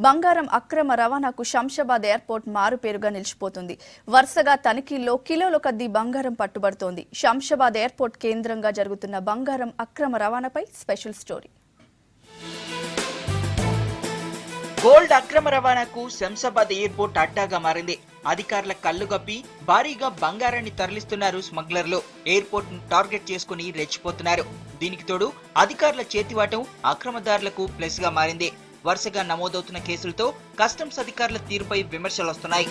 బంగారం అక్రమ రవాణాకు శంషాబాద్ ఎయిర్పోర్ట్ మారుపేరుగా నిలిచిపోతుంది. వరుసగా తనిఖీల్లో కిలోల కొద్దీ బంగారం పట్టుబడుతోంది. శంషాబాద్ ఎయిర్పోర్ట్ కేంద్రంగా జరుగుతున్న బంగారం అక్రమ రవాణాపై స్పెషల్ స్టోరీ. గోల్డ్ అక్రమ రవాణాకు శంషాబాద్ ఎయిర్పోర్ట్ అడ్డాగా మారింది. అధికారుల కళ్లుగప్పి భారీగా బంగారాన్ని తరలిస్తున్నారు స్మగ్లర్లు. ఎయిర్పోర్ట్ ను టార్గెట్ చేసుకుని రెచ్చిపోతున్నారు. దీనికి తోడు అధికారుల చేతివాటం అక్రమదారులకు ప్లస్ గా మారింది. వరుసగా నమోదవుతున్న కేసులతో కస్టమ్స్ అధికారుల తీరుపై విమర్శలు వస్తున్నాయి.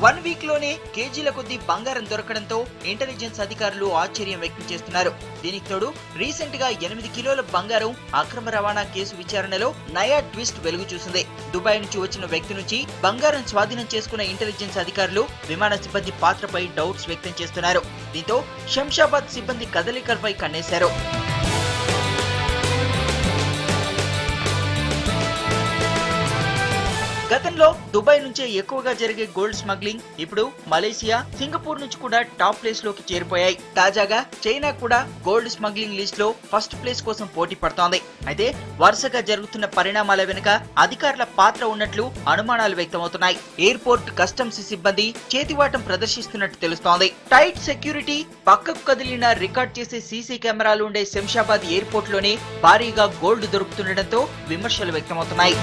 వన్ వీక్ లోనే కేజీల కొద్దీ బంగారం దొరకడంతో ఇంటెలిజెన్స్ అధికారులు ఆశ్చర్యం వ్యక్తం చేస్తున్నారు. దీనికి తోడు రీసెంట్ గా 8 కిలోల బంగారం అక్రమ రవాణా కేసు విచారణలో నయా ట్విస్ట్ వెలుగు చూసింది. దుబాయ్ నుంచి వచ్చిన వ్యక్తి నుంచి బంగారం స్వాధీనం చేసుకున్న ఇంటెలిజెన్స్ అధికారులు విమాన సిబ్బంది పాత్రపై డౌట్స్ వ్యక్తం చేస్తున్నారు. దీంతో శంషాబాద్ సిబ్బంది కదలికలపై కన్నేశారు. గతంలో దుబాయ్ నుంచే ఎక్కువగా జరిగే గోల్డ్ స్మగ్లింగ్ ఇప్పుడు మలేసియా, సింగపూర్ నుంచి కూడా టాప్ ప్లేస్ లోకి చేరిపోయాయి. తాజాగా చైనా కూడా గోల్డ్ స్మగ్లింగ్ లిస్ట్ లో ఫస్ట్ ప్లేస్ కోసం పోటీ పడుతోంది. అయితే వరుసగా జరుగుతున్న పరిణామాల వెనుక అధికారుల పాత్ర ఉన్నట్లు అనుమానాలు వ్యక్తమవుతున్నాయి. ఎయిర్పోర్ట్ కస్టమ్స్ సిబ్బంది చేతివాటం ప్రదర్శిస్తున్నట్టు తెలుస్తోంది. టైట్ సెక్యూరిటీ, పక్కకు కదిలిన రికార్డ్ చేసే సీసీ కెమెరాలు ఉండే శంషాబాద్ ఎయిర్పోర్ట్ లోనే భారీగా గోల్డ్ దొరుకుతుండటంతో విమర్శలు వ్యక్తమవుతున్నాయి.